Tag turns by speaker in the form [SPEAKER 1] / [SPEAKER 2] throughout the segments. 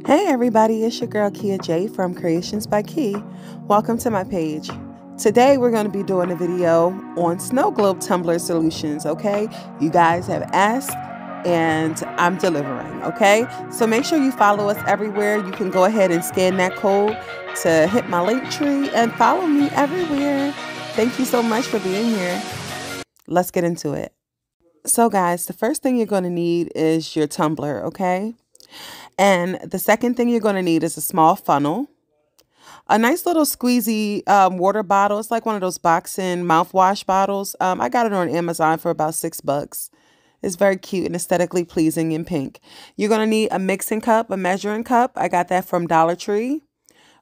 [SPEAKER 1] Hey everybody, it's your girl Kia J from Creations by Key. Welcome to my page. Today we're going to be doing a video on Snowglobe tumbler solutions, okay? You guys have asked and I'm delivering, okay? So make sure you follow us everywhere. You can go ahead and scan that code to hit my link tree and follow me everywhere. Thank you so much for being here. Let's get into it. So guys, the first thing you're going to need is your tumbler, okay? And the second thing you're going to need is a small funnel, a nice little squeezy water bottle. It's like one of those boxing mouthwash bottles. I got it on Amazon for about $6. It's very cute and aesthetically pleasing in pink. You're going to need a mixing cup, a measuring cup. I got that from Dollar Tree.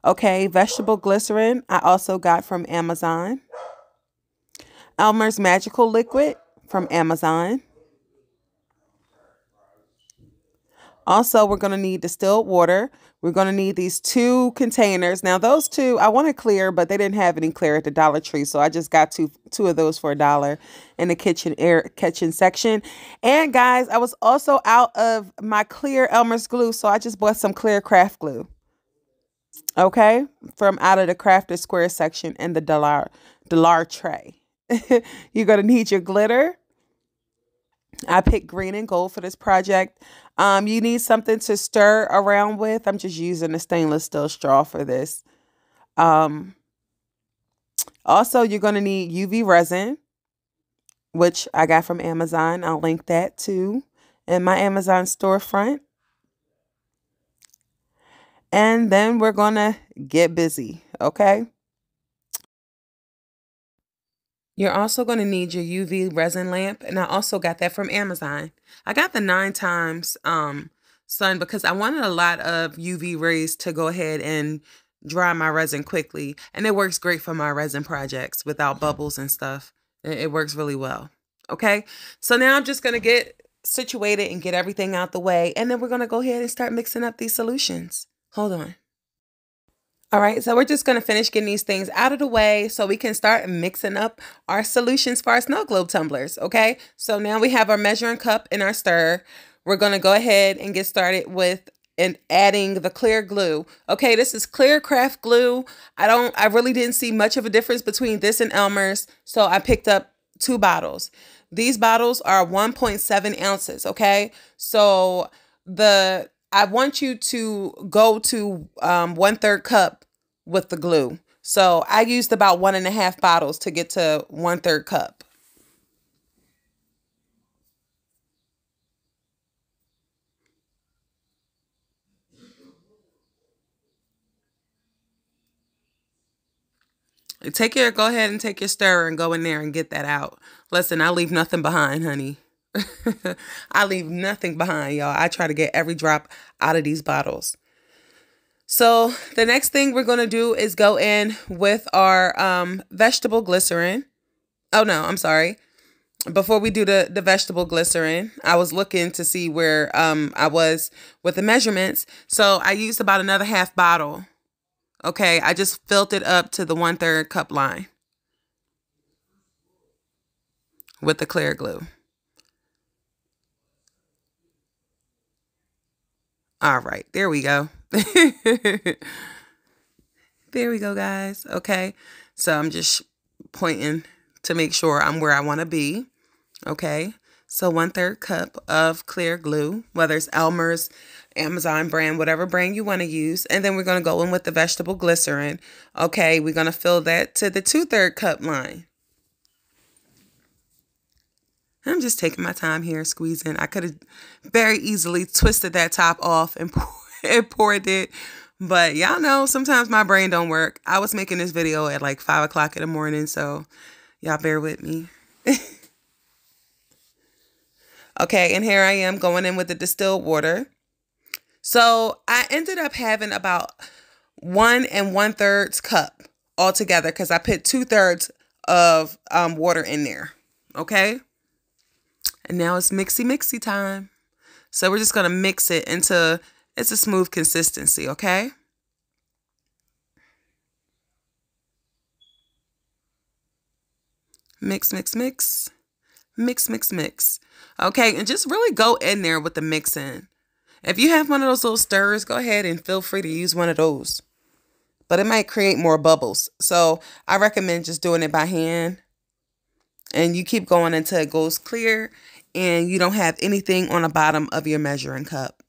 [SPEAKER 1] Okay, vegetable glycerin. I also got from Amazon. Elmer's Magical Liquid from Amazon. Also, we're going to need distilled water. We're going to need these 2 containers. Now, those 2, I wanted clear, but they didn't have any clear at the Dollar Tree. So I just got two of those for $1 in the kitchen section. And guys, I was also out of my clear Elmer's glue. So I just bought some clear craft glue. Okay. From out of the crafted square section in the Dollar tray. You're going to need your glitter. I picked green and gold for this project. You need something to stir around with. I'm just using a stainless steel straw for this. Also, you're going to need UV resin, which I got from Amazon. I'll link that too in my Amazon storefront. And then we're going to get busy, okay? You're also going to need your UV resin lamp, and I also got that from Amazon. I got the 9 times sun because I wanted a lot of UV rays to go ahead and dry my resin quickly, and it works great for my resin projects without bubbles and stuff. It works really well. Okay, so now I'm just going to get situated and get everything out the way, and then we're going to go ahead and start mixing up these solutions. Hold on. All right, so we're just going to finish getting these things out of the way so we can start mixing up our solutions for our snow globe tumblers, okay? So now we have our measuring cup and our stir. We're going to go ahead and get started with adding the clear glue. Okay, this is clear craft glue. I really didn't see much of a difference between this and Elmer's, so I picked up 2 bottles. These bottles are 1.7 ounces, okay? So I want you to go to 1/3 cup with the glue. So I used about 1.5 bottles to get to 1/3 cup. Go ahead and take your stirrer and go in there and get that out. Listen, I leave nothing behind, honey. I leave nothing behind, y'all. I try to get every drop out of these bottles. So the next thing we're going to do is go in with our vegetable glycerin. Oh, no, I'm sorry. Before we do the vegetable glycerin, I was looking to see where I was with the measurements. So I used about another 1/2 bottle. Okay, I just filled it up to the 1/3 cup line with the clear glue. All right, there we go. There we go, guys. Okay, so I'm just pointing to make sure I'm where I want to be. Okay, so 1/3 cup of clear glue, whether it's Elmer's, Amazon brand, whatever brand you want to use. And then we're going to go in with the vegetable glycerin. Okay, we're going to fill that to the 2/3 cup line. I'm just taking my time here, squeezing. I could have very easily twisted that top off and poured it. But y'all know, sometimes my brain don't work. I was making this video at like 5 o'clock in the morning, so y'all bear with me. Okay, and here I am going in with the distilled water. So I ended up having about 1 1/3 cup altogether because I put 2/3 of water in there. Okay. And now it's mixy time. So we're just going to mix it into it's a smooth consistency, okay? Mix. Mix. Okay, and just really go in there with the mixing. If you have one of those little stirrers, go ahead and feel free to use one of those. But it might create more bubbles. So I recommend just doing it by hand. And you keep going until it goes clear and you don't have anything on the bottom of your measuring cup.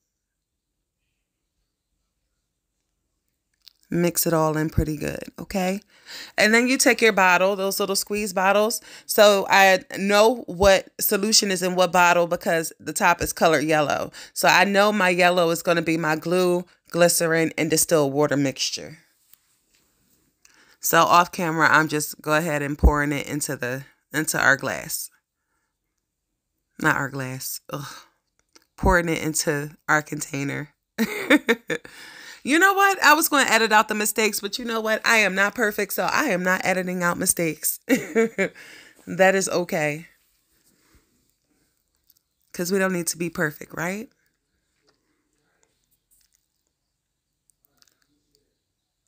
[SPEAKER 1] Mix it all in pretty good, okay? And then you take your bottle, those little squeeze bottles. So I know what solution is in what bottle because the top is colored yellow. So I know my yellow is going to be my glue, glycerin, and distilled water mixture. So off camera, I'm just go ahead and pouring it into our glass. Not our glass. Ugh. Pouring it into our container. You know what? I was going to edit out the mistakes, but you know what? I am not perfect, so I am not editing out mistakes. That is okay. Because we don't need to be perfect, right?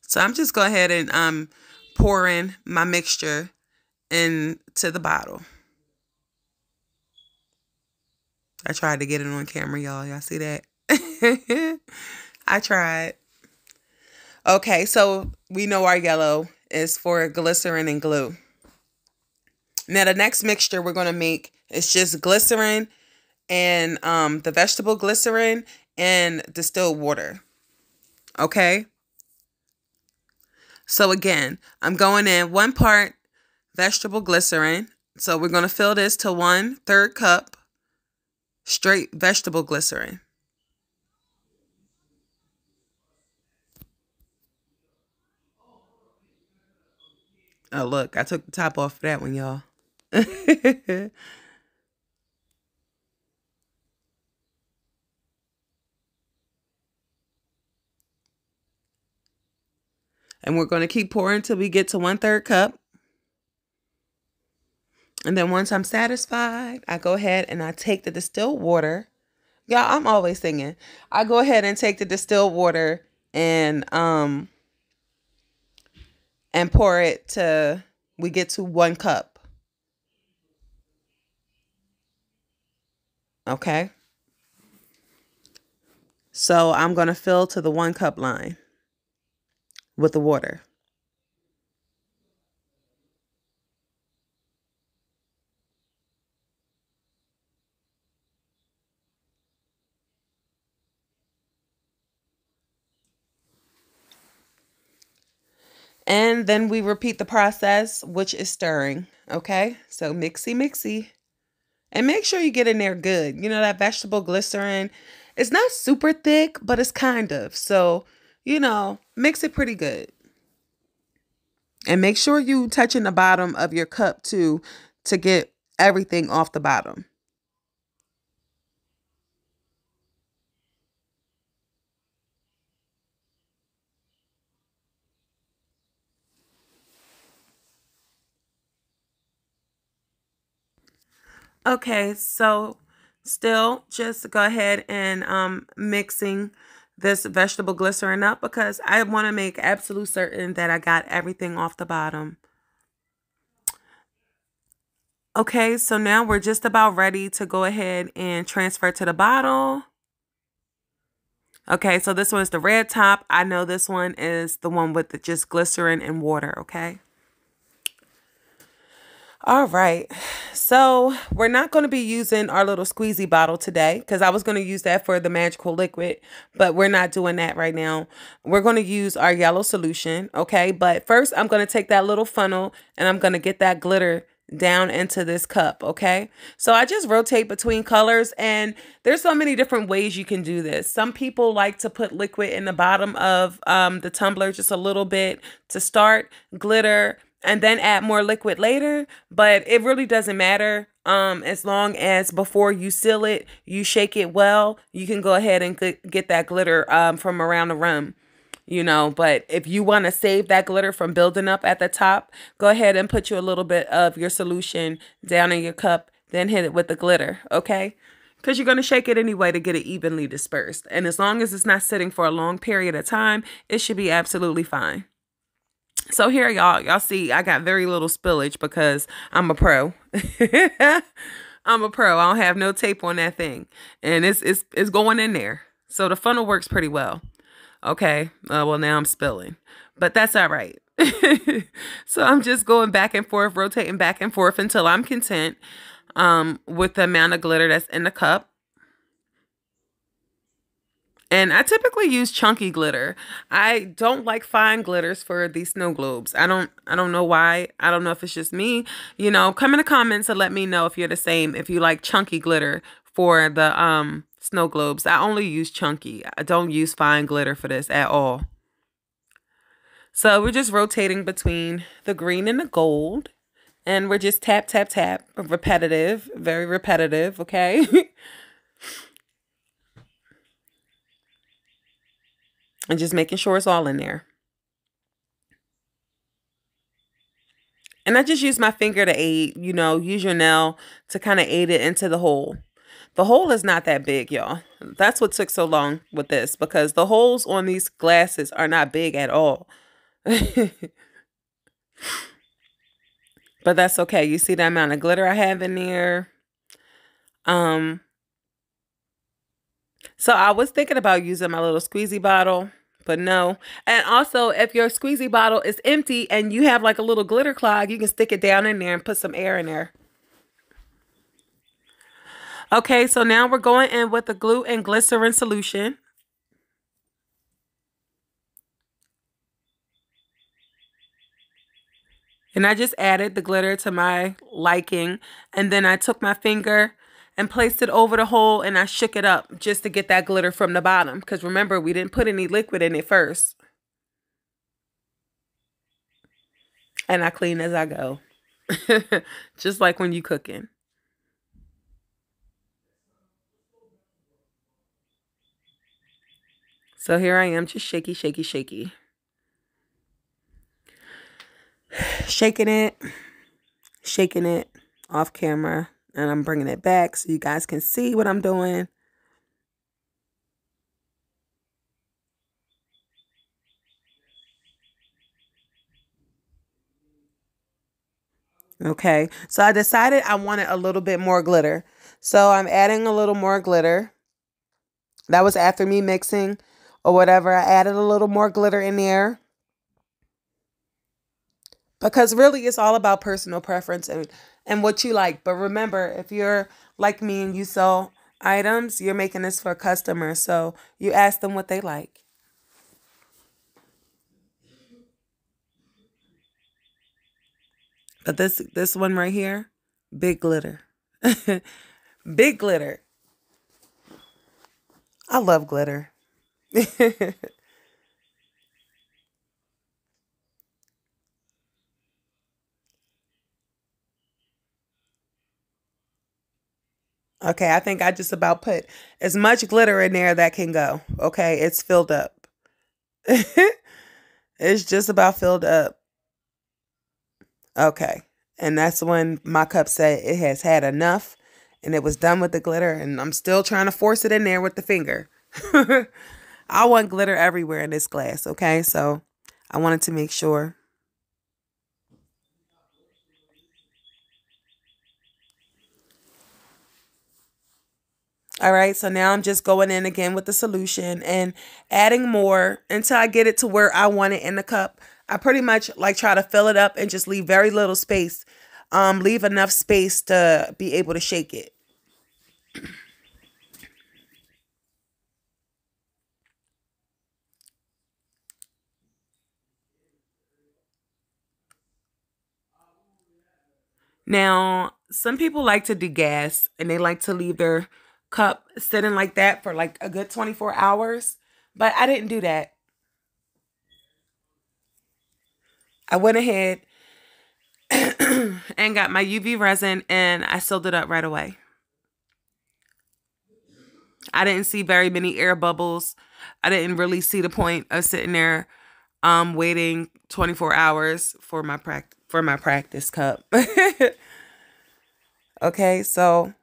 [SPEAKER 1] So I'm just going ahead and pouring my mixture into the bottle. I tried to get it on camera, y'all. Y'all see that? I tried. Okay, so we know our yellow is for glycerin and glue. Now, the next mixture we're going to make is just glycerin and the vegetable glycerin and distilled water. Okay? So again, I'm going in 1 part vegetable glycerin. So we're going to fill this to 1/3 cup straight vegetable glycerin. Oh, look, I took the top off of that one, y'all. And we're going to keep pouring until we get to 1/3 cup. And then once I'm satisfied, I go ahead and I take the distilled water. Y'all, I'm always singing. I go ahead and take the distilled water and pour it to we get to 1 cup. Okay? So I'm going to fill to the 1 cup line with the water. And then we repeat the process, which is stirring. Okay? So mixy, mixy. And make sure you get in there good. You know, that vegetable glycerin, it's not super thick, but it's kind of. So, you know, mix it pretty good. And make sure you touching the bottom of your cup too to get everything off the bottom. Okay, so still just go ahead and mixing this vegetable glycerin up because I want to make absolute certain that I got everything off the bottom. Okay, so now we're just about ready to go ahead and transfer to the bottle. Okay, so this one is the red top. I know this one is the one with just glycerin and water, okay? All right, so we're not going to be using our little squeezy bottle today because I was going to use that for the magical liquid, but we're not doing that right now. We're going to use our yellow solution, okay? But first, I'm going to take that little funnel and I'm going to get that glitter down into this cup, okay? So I just rotate between colors and there's so many different ways you can do this. Some people like to put liquid in the bottom of the tumbler, just a little bit to start, glitter, and then add more liquid later, but it really doesn't matter. As long as before you seal it, you shake it well, you can go ahead and get that glitter from around the rim, you know. But if you want to save that glitter from building up at the top, go ahead and put you a little bit of your solution down in your cup, then hit it with the glitter, okay? Because you're going to shake it anyway to get it evenly dispersed. And as long as it's not sitting for a long period of time, it should be absolutely fine. So here, y'all see I got very little spillage because I'm a pro. I'm a pro. I don't have no tape on that thing. And it's going in there. So the funnel works pretty well. Okay. Well, now I'm spilling, but that's all right. So I'm just going back and forth, rotating back and forth until I'm content with the amount of glitter that's in the cup. And I typically use chunky glitter. I don't like fine glitters for these snow globes. I don't know why. I don't know if it's just me. Come in the comments and let me know if you're the same, if you like chunky glitter for the snow globes. I only use chunky. I don't use fine glitter for this at all. So we're just rotating between the green and the gold. And we're just tap, tap, tap. Repetitive. Very repetitive, okay? And just making sure it's all in there. And I just use my finger to aid, use your nail to kind of aid it into the hole. The hole is not that big, y'all. That's what took so long with this, because the holes on these glasses are not big at all. But that's okay. You see the amount of glitter I have in there. So I was thinking about using my little squeezy bottle, but no. And also, if your squeezy bottle is empty and you have like a little glitter clog, you can stick it down in there and put some air in there. Okay, so now we're going in with the glue and glycerin solution. And I just added the glitter to my liking. And then I took my finger and placed it over the hole and I shook it up just to get that glitter from the bottom. Because remember, we didn't put any liquid in it first. And I clean as I go. Just like when you cooking. So here I am, just shaky, shaky, shaky. Shaking it off camera. And I'm bringing it back so you guys can see what I'm doing. Okay, so I decided I wanted a little bit more glitter. So I'm adding a little more glitter. That was after me mixing or whatever. I added a little more glitter in there. Because really it's all about personal preference and what you like. But remember, if you're like me and you sell items, you're making this for customers. So you ask them what they like. But this one right here, big glitter. Big glitter. I love glitter. Okay, I think I just about put as much glitter in there that can go. Okay, it's filled up. It's just about filled up. Okay, and that's when my cup said it has had enough and it was done with the glitter, and I'm still trying to force it in there with the finger. I want glitter everywhere in this glass, okay? So I wanted to make sure. All right, so now I'm just going in again with the solution and adding more until I get it to where I want it in the cup. I pretty much like try to fill it up and just leave very little space. Leave enough space to be able to shake it. Now, some people like to degas and they like to leave their cup sitting like that for like a good 24 hours. But I didn't do that. I went ahead and got my UV resin and I sealed it up right away. I didn't see very many air bubbles. I didn't really see the point of sitting there waiting 24 hours for my practice cup. Okay, so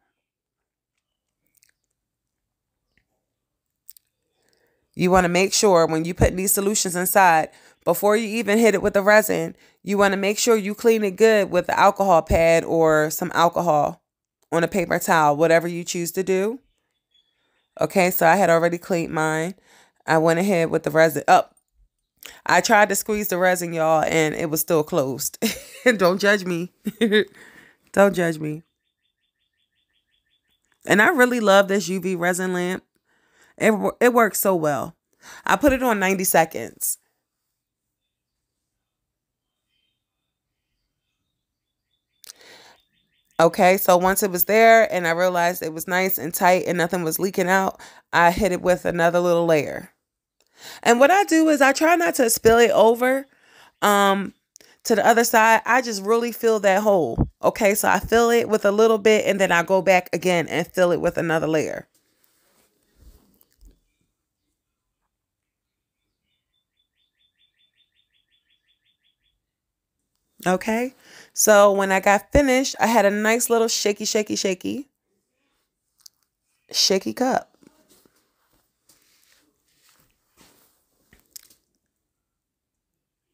[SPEAKER 1] you want to make sure when you put these solutions inside, before you even hit it with the resin, you want to make sure you clean it good with the alcohol pad or some alcohol on a paper towel, whatever you choose to do. Okay, so I had already cleaned mine. I went ahead with the resin up. I tried to squeeze the resin, y'all, and it was still closed. Don't judge me. Don't judge me. And I really love this UV resin lamp. It works so well. I put it on 90 seconds. Okay, so once it was there and I realized it was nice and tight and nothing was leaking out, I hit it with another little layer. And what I do is I try not to spill it over um to the other side. I just really fill that hole. Okay, so I fill it with a little bit and then I go back again and fill it with another layer. Okay, so when I got finished, I had a nice little shaky cup.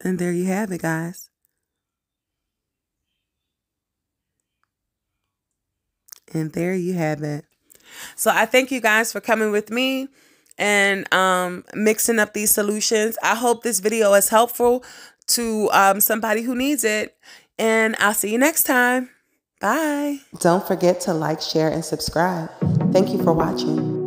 [SPEAKER 1] And there you have it, guys. And there you have it. So I thank you guys for coming with me and mixing up these solutions. I hope this video is helpful to somebody who needs it. And I'll see you next time. Bye. Don't forget to like, share, and subscribe. Thank you for watching.